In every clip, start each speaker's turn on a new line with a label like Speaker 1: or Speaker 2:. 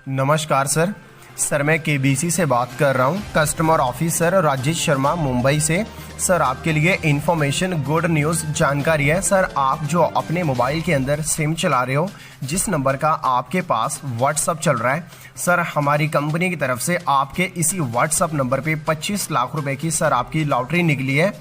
Speaker 1: नमस्कार sir. Sir मैं KBC से बात कर रहा हूँ, कस्टमर ऑफिसर राजेश शर्मा मुंबई से। सर आपके लिए इन्फॉर्मेशन, गुड न्यूज़, जानकारी है। सर आप जो अपने मोबाइल के अंदर सिम चला रहे हो, जिस नंबर का आपके पास व्हाट्सअप चल रहा है, सर हमारी कंपनी की तरफ से आपके इसी व्हाट्सअप नंबर पे 25 लाख रुपए की सर आपकी लॉटरी निकली है।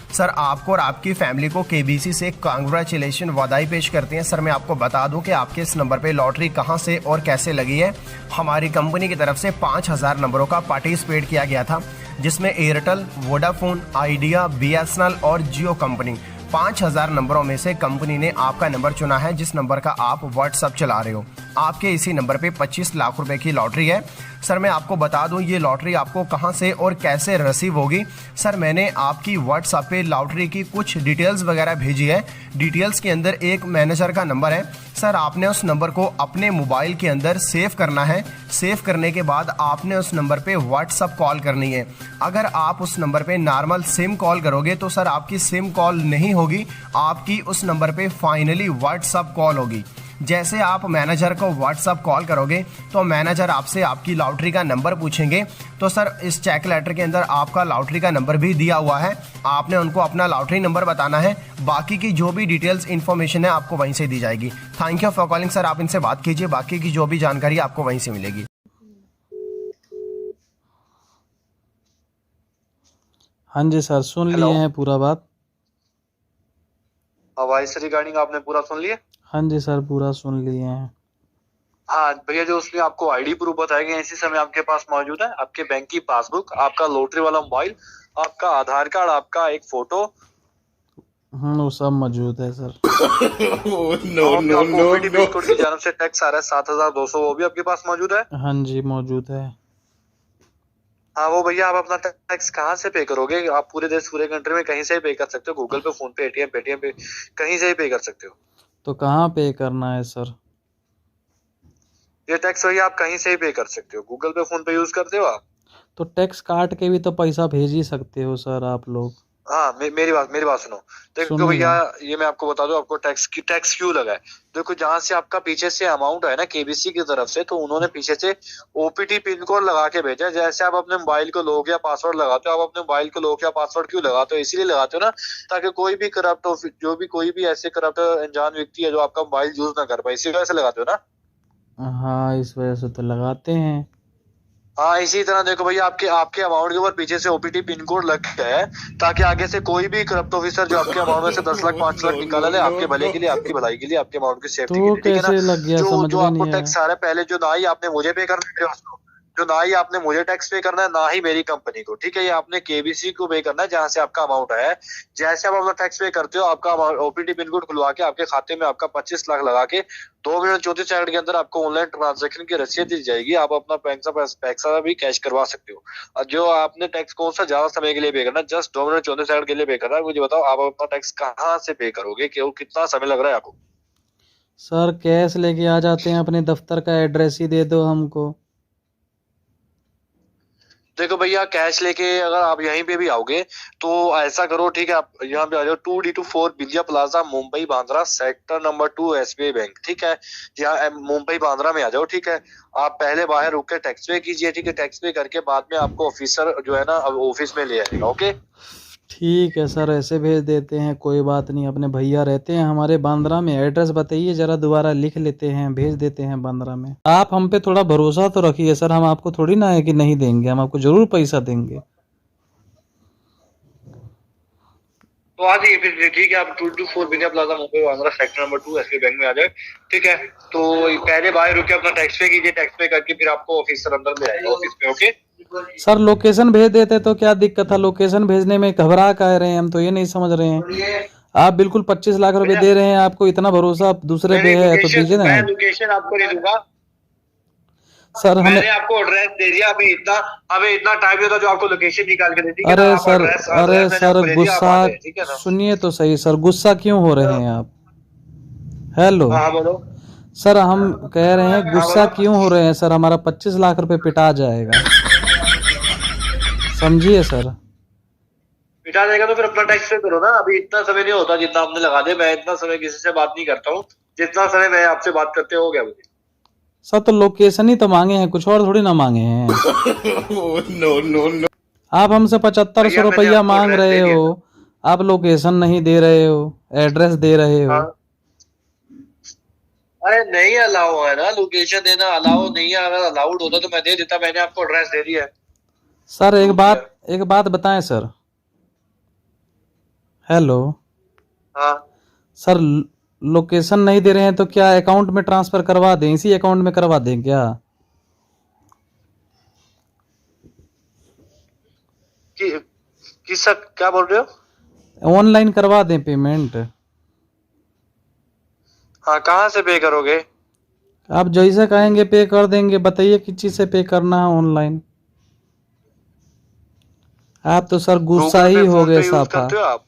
Speaker 1: सर आपको और आपकी फैमिली को केबीसी से कांग्रेचुलेशन, बधाई पेश करते हैं। सर मैं आपको बता दूं कि आपके इस नंबर पे लॉटरी कहां से और कैसे लगी है। हमारी कंपनी की तरफ से 5000 नंबरों का पार्टिसिपेट किया गया था, जिसमें एयरटेल, वोडाफोन, आइडिया, बीएसएनएल और जियो कंपनी 5000 नंबरों में से कंपनी ने आपका नंबर चुना है, जिस नंबर का आप व्हाट्सअप चला रहे हो। आपके इसी नंबर पे 25 लाख रुपए की लॉटरी है। सर मैं आपको बता दूं ये लॉटरी आपको कहां से और कैसे रिसीव होगी। सर मैंने आपकी व्हाट्सएप पे लॉटरी की कुछ डिटेल्स वगैरह भेजी है। डिटेल्स के अंदर एक मैनेजर का नंबर है। सर आपने उस नंबर को अपने मोबाइल के अंदर सेव करना है। सेव करने के बाद आपने उस नंबर पे व्हाट्सअप कॉल करनी है। अगर आप उस नंबर पे नॉर्मल सिम कॉल करोगे तो सर आपकी सिम कॉल नहीं होगी, आपकी उस नंबर पे फाइनली व्हाट्सअप कॉल होगी। जैसे आप मैनेजर को व्हाट्सअप कॉल करोगे तो मैनेजर आपसे आपकी लॉटरी का नंबर पूछेंगे। तो सर इस चेक लेटर के अंदर आपका लॉटरी का नंबर भी दिया हुआ है, आपने उनको अपना लॉटरी नंबर बताना है। बाकी की जो भी डिटेल्स इन्फॉर्मेशन है आपको वहीं से दी जाएगी। Thank you for calling sir, आप इनसे बात कीजिए, बाकी की जो भी जानकारी आपको वहीं से मिलेगी।
Speaker 2: हाँ जी सर, सुन लिए हैं पूरा बात।
Speaker 3: वॉइस रिगार्डिंग आपने पूरा सुन लिया?
Speaker 2: हाँ जी सर, पूरा सुन लिए हैं।
Speaker 3: हाँ भैया, जो उसमें आपको आईडी प्रूफ बताए गए इसी समय आपके पास मौजूद है। आपके बैंक की पासबुक, आपका लॉटरी वाला मोबाइल, आपका आधार कार्ड, आपका एक फोटो।
Speaker 2: वो सब मौजूद है सर।
Speaker 3: ओपीटी पिन कोड की जानब से टैक्स आ रहा है 7200, वो भी आपके पास मौजूद है?
Speaker 2: हाँ जी मौजूद है।
Speaker 3: हाँ वो भैया, आप अपना टैक्स कहाँ से पे करोगे? आप पूरे देश, पूरे कंट्री में कहीं से भी पे कर सकते हो, गूगल पे, फोन पे, एटीएम, पेटीएम पे, कहीं से भी पे कर सकते हो।
Speaker 2: तो कहाँ पे करना है सर?
Speaker 3: ये टैक्स भैया आप कहीं से भी पे कर सकते हो। गूगल पे, फोन पे यूज करते हो आप?
Speaker 2: तो टैक्स काट के भी तो पैसा भेज ही सकते हो सर आप लोग।
Speaker 3: हाँ मेरी बात सुनो। देखो भैया, ये मैं आपको बता दूं, आपको टैक्स क्यों लगा है। देखो, जहां से आपका पीछे से अमाउंट है ना केबीसी की तरफ से, तो उन्होंने पीछे से ओपीटी पिन कोड लगा के भेजा है। जैसे आप अपने मोबाइल को लॉक या पासवर्ड लगाते हो, आप अपने मोबाइल को लॉक या पासवर्ड क्यों लगाते हो? इसीलिए लगाते हो ना, ताकि कोई भी करप्ट, कोई भी ऐसे करप्ट अनजान व्यक्ति है जो आपका मोबाइल यूज ना कर पाए, इसी वजह से लगाते हो ना।
Speaker 2: हाँ, इस वजह से तो लगाते हैं।
Speaker 3: हाँ, इसी तरह देखो भैया, आपके आपके अमाउंट के ऊपर पीछे से ओपीटी पिन कोड लग गया है, ताकि आगे से कोई भी करप्ट ऑफिसर जो आपके अमाउंट में से 10 लाख 5 लाख निकाला ले, आपके भले के लिए, आपकी भलाई के लिए, आपके अमाउंट की सेफ्टी के लिए, ठीक है ना।
Speaker 2: कैसे लग गया समझ
Speaker 3: जो
Speaker 2: में
Speaker 3: आपको
Speaker 2: नहीं आया।
Speaker 3: टैक्स आ रहा है, पहले जो ना ही आपने मुझे पे करना है, जो ना ही आपने मुझे टैक्स पे करना है, ना ही मेरी कंपनी को, ठीक है। ये आपने केबीसी को पे करना है, जहां से आपका अमाउंट आया है। जैसे आप अपना टैक्स पे करते हो, आपका ओपीटी पिन कोड खुलवा के आपके खाते में आपका 25 लाख लगा के 2 मिनट 34 सेकंड के अंदर आपको ऑनलाइन ट्रांजेक्शन की रसीद दी जाएगी। आप अपना पैसा भी कैश करवा सकते हो। और जो आपने टैक्स कौन सा ज्यादा समय के लिए पे करना है, जस्ट 2 मिनट 34 सेकंड के लिए पे करना है। मुझे बताओ, आप अपना टैक्स कहाँ से पे करोगे, कितना समय लग रहा है आपको?
Speaker 2: सर कैश लेके आ जाते हैं, अपने दफ्तर का एड्रेस ही दे दो हमको।
Speaker 3: देखो भैया, कैश लेके अगर आप यहीं पे भी आओगे तो ऐसा करो, ठीक है, आप यहाँ पे आ जाओ, 2D24 Bindiya plaza, Mumbai Bandra, sector number 2, SBI bank, ठीक है। यहाँ मुंबई बांद्रा में आ जाओ, ठीक है। आप पहले बाहर रुक के टैक्स पे कीजिए, ठीक है। टैक्स पे करके बाद में आपको ऑफिसर जो है ना, अब ऑफिस में ले आएगा, ओके।
Speaker 2: ठीक है सर, ऐसे भेज देते हैं, कोई बात नहीं। अपने भैया रहते हैं हमारे बांद्रा में, एड्रेस बताइए जरा, दोबारा लिख लेते हैं, भेज देते हैं बांद्रा में। आप हम पे थोड़ा भरोसा तो रखिए सर, हम आपको थोड़ी ना है कि नहीं देंगे, हम आपको जरूर पैसा देंगे।
Speaker 3: तो आ जाइए फिर, ठीक है। आप 224 Bindiya plaza, Mumbai Bandra, sector number 2, SBI bank में आ जाए, ठीक है। तो पहले बाहर रुक के अपना टैक्स पे कीजिए, टैक्स पे करके फिर आपको ऑफिसर अंदर ले आएगा ऑफिस में, ओके।
Speaker 2: सर लोकेशन भेज देते तो क्या दिक्कत था? लोकेशन भेजने में घबरा कह रहे हैं, हम तो ये नहीं समझ रहे हैं। आप बिल्कुल 25 लाख रुपए दे रहे हैं, आपको इतना भरोसा दूसरे पे है तो दीजिए ना।
Speaker 3: मैं लोकेशन आपको नहीं दूंगा
Speaker 2: सर हमें,
Speaker 3: मैंने आपको एड्रेस दे दिया। अभी इतना टाइम नहीं था जो आपको लोकेशन निकाल के दे दी।
Speaker 2: अरे सर गुस्सा, सुनिए तो सही सर, गुस्सा क्यों हो रहे हैं आप? हेलो।
Speaker 3: हाँ बोलो
Speaker 2: सर हम कह रहे हैं गुस्सा क्यों हो रहे हैं सर? हमारा 25 लाख रुपए पिटा जाएगा, समझिए सर।
Speaker 3: पिटा जाएगा तो फिर अपना टैक्स पे करो ना। अभी इतना समय नहीं होता जितना आपने लगा दिया। मैं इतना समय किसी से बात नहीं करता हूँ, जितना समय मैं आपसे बात करते हो गया मुझे।
Speaker 2: सर तो लोकेशन ही तो मांगे हैं, कुछ और थोड़ी ना मांगे हैं। आप हमसे 7500
Speaker 3: भैया मैंने
Speaker 2: रुपया
Speaker 3: आपको
Speaker 2: मांग
Speaker 3: एड्रेस
Speaker 2: रहे
Speaker 3: दे दिया
Speaker 2: हो, आप लोकेशन नहीं दे रहे हो, एड्रेस दे रहे हो।
Speaker 3: हाँ। अरे नहीं अलाउ है ना, लोकेशन देना अलाउ नहीं है, अगर अलाउड होता तो मैं दे देता, मैंने आपको एड्रेस दे दिया है।
Speaker 2: सर
Speaker 3: प्रूफ
Speaker 2: एक बात बताएं सर। हेलो
Speaker 3: हाँ।
Speaker 2: सर, लोकेशन नहीं दे रहे हैं तो क्या अकाउंट में ट्रांसफर करवा दें, इसी अकाउंट में करवा दें क्या?
Speaker 3: किस सब क्या बोल रहे हो?
Speaker 2: ऑनलाइन करवा दें पेमेंट।
Speaker 3: हाँ, कहाँ से पे करोगे?
Speaker 2: आप जैसे कहेंगे पे कर देंगे, बताइए किस चीज से पे करना है ऑनलाइन। आप तो सर गुस्सा
Speaker 3: गूगल
Speaker 2: ही
Speaker 3: पे
Speaker 2: हो
Speaker 3: फोन
Speaker 2: गए
Speaker 3: पे यूज
Speaker 2: साफा।
Speaker 3: करते हो आप?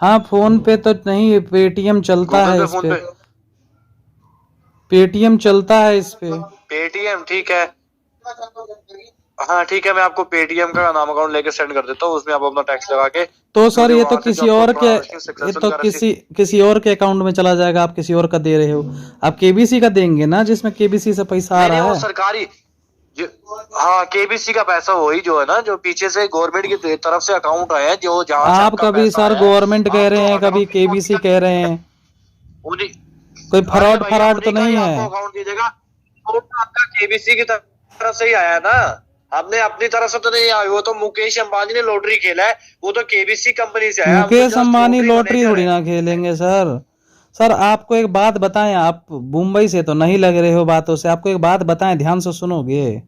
Speaker 2: हाँ, फोन पे तो नहीं, पेटीएम चलता
Speaker 3: गूगल
Speaker 2: है
Speaker 3: पे
Speaker 2: इस
Speaker 3: फोन
Speaker 2: पे,
Speaker 3: पे
Speaker 2: पेटीएम चलता है इस पे।
Speaker 3: पेटीएम ठीक है। हाँ ठीक है, मैं आपको पेटीएम का नाम अकाउंट लेके सेंड कर देता हूँ, उसमें आप अपना टैक्स लगा के
Speaker 2: तो सर
Speaker 3: मुझे
Speaker 2: ये तो
Speaker 3: वहां से जो
Speaker 2: किसी
Speaker 3: आपको
Speaker 2: और के,
Speaker 3: ट्रांजेक्शन
Speaker 2: ये
Speaker 3: सक्सेसफुल
Speaker 2: तो
Speaker 3: का रसीद।
Speaker 2: किसी और के अकाउंट में चला जाएगा। आप किसी और का दे रहे हो, आप केबीसी का देंगे ना, जिसमें केबीसी से पैसा आ
Speaker 3: नहीं नहीं,
Speaker 2: रहा
Speaker 3: वो
Speaker 2: है।
Speaker 3: सरकारी हाँ, केबीसी का पैसा वही जो है ना, जो पीछे से गवर्नमेंट की तरफ से अकाउंट आया है, जो जहाँ से
Speaker 2: आप
Speaker 3: आपका
Speaker 2: कभी
Speaker 3: पैसा
Speaker 2: सर
Speaker 3: आया है,
Speaker 2: गवर्नमेंट कह
Speaker 3: आप
Speaker 2: रहे
Speaker 3: तो
Speaker 2: हैं, कभी
Speaker 3: अकाउंट
Speaker 2: केबीसी कह रहे हैं,
Speaker 3: उन्हीं।
Speaker 2: कोई
Speaker 3: अरे
Speaker 2: फ्रॉड
Speaker 3: भैया
Speaker 2: फ्रॉड तो
Speaker 3: उन्हीं का ही
Speaker 2: नहीं
Speaker 3: आपको
Speaker 2: है।
Speaker 3: अकाउंट दीजिएगा, वो तो आपका केबीसी की तरफ से ही आया है ना। हमने अपनी तरफ से तो नहीं आया, वो तो मुकेश अंबानी ने लॉटरी खेला है, वो तो केबीसी कंपनी से आया, हम तो
Speaker 2: Mukesh
Speaker 3: just
Speaker 2: Ambani
Speaker 3: lottery
Speaker 2: lottery
Speaker 3: manager
Speaker 2: थोड़ी
Speaker 3: है।
Speaker 2: ना खेलेंगे सर। सर आपको एक बात बताएं, आप मुंबई से तो नहीं लग रहे हो बातों से, आपको एक बात बताएं, ध्यान से सुनोगे।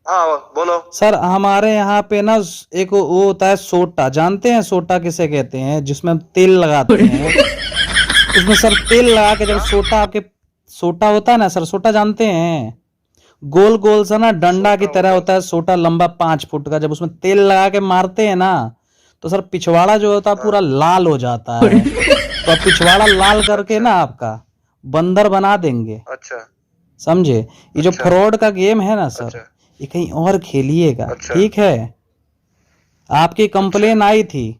Speaker 3: हाँ बोलो।
Speaker 2: सर हमारे यहाँ पे ना एक वो होता है सोटा, जानते हैं सोटा किसे कहते हैं, जिसमें तेल लगाते हैं। उसमें सर तेल लगा के जब
Speaker 3: क्या?
Speaker 2: सोटा आपके, सोटा होता है ना सर, सोटा जानते हैं, गोल गोल सा ना डंडा की
Speaker 3: सोटा
Speaker 2: तरह
Speaker 3: होता
Speaker 2: होता है सोटा, लंबा 5 फुट का। जब उसमें तेल लगा के मारते हैं ना, तो सर पिछवाड़ा जो होता है पूरा
Speaker 3: हाँ।
Speaker 2: लाल हो जाता है। तो अब पिछवाड़ा लाल करके
Speaker 3: अच्छा
Speaker 2: ना आपका बंदर बना देंगे,
Speaker 3: अच्छा
Speaker 2: समझे। ये जो
Speaker 3: अच्छा
Speaker 2: फ्रॉड का गेम है ना सर,
Speaker 3: अच्छा
Speaker 2: ये कहीं और खेलिएगा,
Speaker 3: अच्छा
Speaker 2: ठीक है। आपकी
Speaker 3: अच्छा
Speaker 2: कंप्लेन आई थी,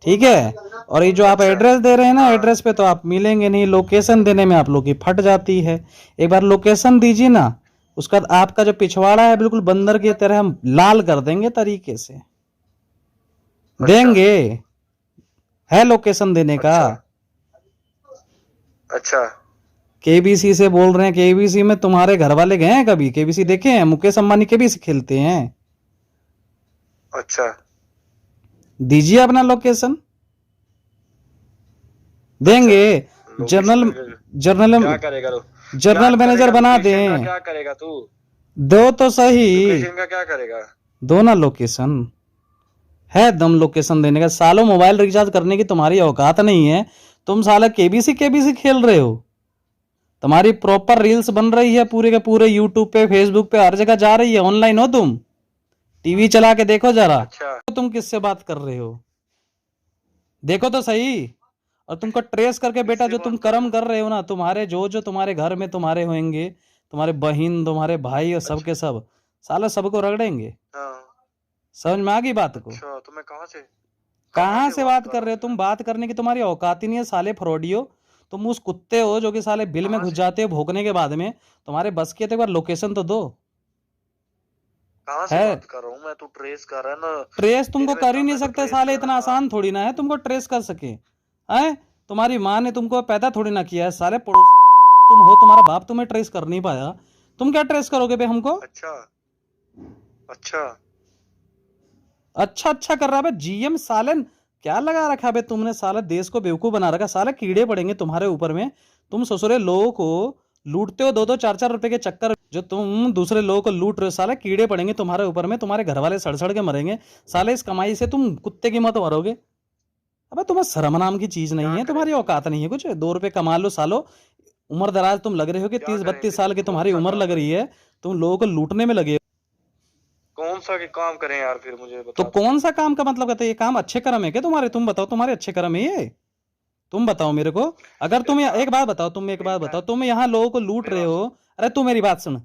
Speaker 2: ठीक है। और ये जो आप
Speaker 3: अच्छा।
Speaker 2: एड्रेस दे रहे हैं ना,
Speaker 3: हाँ
Speaker 2: एड्रेस पे तो आप मिलेंगे नहीं, लोकेशन देने में आप लोग की फट जाती है। एक बार लोकेशन दीजिए ना, उसका बाद आपका जो पिछवाड़ा है बिल्कुल बंदर की तरह हम लाल कर देंगे तरीके से।
Speaker 3: अच्छा
Speaker 2: देंगे, है लोकेशन देने का।
Speaker 3: अच्छा अच्छा।
Speaker 2: केबीसी से बोल रहे हैं, केबीसी में तुम्हारे घर वाले गए हैं कभी? केबीसी देखे हैं? मुकेश अंबानी केबीसी खेलते हैं।
Speaker 3: अच्छा
Speaker 2: दीजिए अपना लोकेशन,
Speaker 3: अच्छा।
Speaker 2: देंगे।
Speaker 3: लोकेशन
Speaker 2: जर्नल जर्नल
Speaker 3: क्या करेगा तू? क्या
Speaker 2: जर्नल मैनेजर
Speaker 3: करेगा
Speaker 2: बना
Speaker 3: लोकेशन का?
Speaker 2: दें।
Speaker 3: क्या करेगा तू?
Speaker 2: दो तो सही,
Speaker 3: लोकेशन का क्या करेगा?
Speaker 2: दो ना लोकेशन, है दम लोकेशन देने का। सालों मोबाइल रिचार्ज करने की तुम्हारी औकात नहीं है, तुम साला केबीसी केबीसी खेल रहे हो। तुम्हारी प्रॉपर रील्स बन रही है पूरे के पूरे, यूट्यूब पे फेसबुक पे हर जगह जा रही है। ऑनलाइन हो तुम? टीवी चला के देखो जरा,
Speaker 3: अच्छा
Speaker 2: तुम किससे बात कर रहे हो, देखो तो सही। और तुमको ट्रेस करके बेटा,
Speaker 3: किससे
Speaker 2: जो तुम
Speaker 3: बात कर रहे
Speaker 2: कर्म
Speaker 3: हो?
Speaker 2: कर रहे हो ना, तुम्हारे जो जो तुम्हारे घर में तुम्हारे होंगे, तुम्हारे बहन तुम्हारे भाई और सब
Speaker 3: अच्छा
Speaker 2: के सब, साला सबको रगड़ेंगे।
Speaker 3: हाँ।
Speaker 2: समझ में आ गई बात को?
Speaker 3: अच्छा तो मैं कहाँ
Speaker 2: कहाँ
Speaker 3: से
Speaker 2: से
Speaker 3: बात
Speaker 2: बात
Speaker 3: कर
Speaker 2: कर
Speaker 3: रहा
Speaker 2: रहे हो
Speaker 3: हूँ
Speaker 2: तुम?
Speaker 3: यार?
Speaker 2: बात करने की तुम्हारी औकात ही नहीं है साले फ्रॉडियो। तुम उस कुत्ते हो जो कि साले बिल में
Speaker 3: कहाँ
Speaker 2: घुस
Speaker 3: से
Speaker 2: जाते हो भोंकने के बाद में। तुम्हारे बस की है तो एक बार लोकेशन तो दो।
Speaker 3: कहाँ से
Speaker 2: है
Speaker 3: बात कर रहा हूँ मैं? तू ट्रेस कर रहा है ना
Speaker 2: ट्रेस तुमको
Speaker 3: मेरे में
Speaker 2: कर ही
Speaker 3: दम
Speaker 2: नहीं
Speaker 3: है तो
Speaker 2: सकते
Speaker 3: ट्रेस
Speaker 2: साले,
Speaker 3: कर।
Speaker 2: इतना
Speaker 3: हाँ
Speaker 2: आसान थोड़ी ना है तुमको ट्रेस कर सके। है तुम्हारी माँ ने तुमको पैदा थोड़ी ना किया है साले, पड़ोस तुम हो, तुम्हारा बाप तुम्हें ट्रेस कर नहीं पाया, तुम क्या ट्रेस करोगे बे हमको?
Speaker 3: अच्छा अच्छा
Speaker 2: अच्छा अच्छा कर रहा है जीएम सालन, क्या लगा रखा है बे तुमने? साला देश को बेवकूफ बना रखा, साला कीड़े पड़ेंगे तुम्हारे ऊपर में। तुम ससुरे लोगों को लूटते हो 2-2 4-4 रुपए के चक्कर, जो तुम दूसरे लोगों को लूट रहे हो, साले कीड़े पड़ेंगे तुम्हारे ऊपर में, तुम्हारे घर वाले सड़ सड़ के मरेंगे। साले इस कमाई से तुम कुत्ते की मत मरोगे। अबे तुम्हें शर्म नाम की चीज नहीं
Speaker 3: क्या
Speaker 2: है,
Speaker 3: करें
Speaker 2: तुम्हारी
Speaker 3: फिर?
Speaker 2: औकात नहीं है कुछ। 2 रुपए कमा लो सालो, उम्र दराज तुम लग रहे हो कि
Speaker 3: क्या
Speaker 2: तीस
Speaker 3: करें
Speaker 2: बत्तीस
Speaker 3: फिर?
Speaker 2: साल की
Speaker 3: कौन
Speaker 2: तुम्हारी
Speaker 3: सा
Speaker 2: उम्र
Speaker 3: काम
Speaker 2: लग
Speaker 3: करें?
Speaker 2: रही है, तुम लोगों को लूटने में लगे हो।
Speaker 3: कौन सा काम करें यार? फिर मुझे
Speaker 2: तो
Speaker 3: बता तू।
Speaker 2: कौन सा काम का मतलब कहते हैं? ये काम अच्छे कर्म है क्या तुम्हारे? तुम बताओ, तुम्हारे अच्छे कर्म है ये? तुम बताओ मेरे को। अगर
Speaker 3: फिर
Speaker 2: तुम
Speaker 3: कहा
Speaker 2: एक बात बताओ, तुम एक
Speaker 3: मेरी
Speaker 2: बात
Speaker 3: बात
Speaker 2: बताओ, तुम यहाँ लोगों को लूट
Speaker 3: मेरी
Speaker 2: रहे
Speaker 3: बात
Speaker 2: हो।
Speaker 3: सुन।
Speaker 2: अरे तू मेरी बात सुन,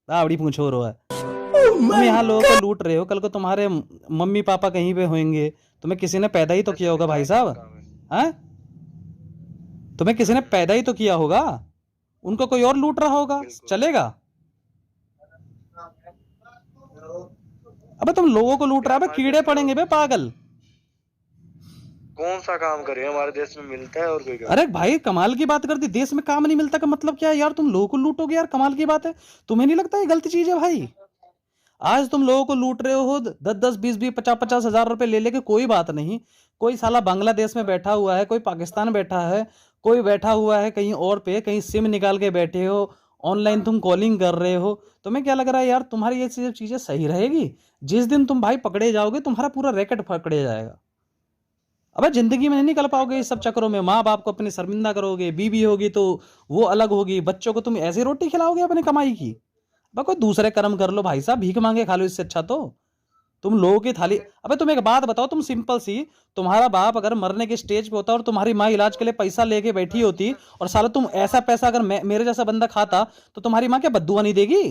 Speaker 2: बावड़ी पूछो रो है। तुम यहाँ लोगों को लूट रहे हो, कल को तुम्हारे मम्मी पापा कहीं पे होंगे, तुम्हें किसी ने पैदा ही तो
Speaker 3: ऐसे
Speaker 2: किया होगा भाई
Speaker 3: दिखाए क्या
Speaker 2: साहब।
Speaker 3: काम है?
Speaker 2: हैं? तुम्हें किसी ने पैदा ही तो किया होगा, उनको कोई और लूट रहा होगा, चलेगा? अबे तुम लोगों को लूट रहा है, कीड़े पड़ेंगे बे पागल।
Speaker 3: कौन सा काम करे हमारे देश में मिलता है और कोई काम?
Speaker 2: अरे भाई कमाल की बात कर दी, देश में काम नहीं मिलता का मतलब क्या है यार? तुम लोगों को लूटोगे यार, कमाल की बात है। तुम्हें नहीं लगता ये गलत चीज है भाई? आज तुम लोगों को लूट रहे हो 10-10, 20-20, 50-50 हजार रुपए ले लेके, कोई बात नहीं। कोई साला बांग्लादेश में बैठा हुआ है, कोई पाकिस्तान बैठा है, कोई बैठा हुआ है कहीं और पे, कहीं सिम निकाल के बैठे हो, ऑनलाइन तुम कॉलिंग कर रहे हो। तुम्हें क्या लग रहा है यार तुम्हारी ये चीजें सही रहेगी? जिस दिन तुम भाई पकड़े जाओगे तुम्हारा पूरा रैकेट पकड़े जाएगा। अबे जिंदगी में नहीं निकल पाओगे इस सब चक्करों में। माँ बाप को अपने शर्मिंदा करोगे, बीवी होगी तो वो अलग होगी, बच्चों को तुम ऐसे रोटी खिलाओगे अपने कमाई की। अबे कोई दूसरे कर्म कर लो भाई साहब, भीख मांगे खा लो, इससे अच्छा तो। तुम लोगों की थाली। अबे तुम एक बात बताओ, तुम सिंपल सी, तुम्हारा बाप अगर मरने के स्टेज पे होता और तुम्हारी माँ इलाज के लिए पैसा लेके बैठी होती, और साला तुम ऐसा पैसा अगर मेरे जैसा बंदा खाता, तो तुम्हारी माँ क्या बद्दुआ नहीं देगी?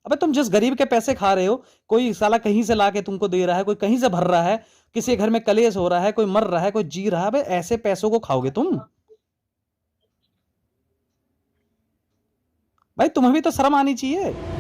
Speaker 2: अबे तुम जिस गरीब के पैसे खा रहे हो, कोई साला कहीं से लाके तुमको दे रहा है, कोई कहीं से भर रहा है, किसी के घर में कलेश हो रहा है, कोई मर रहा है, कोई जी रहा है, अबे ऐसे पैसों को खाओगे तुम? भाई तुम्हें भी तो शर्म आनी चाहिए।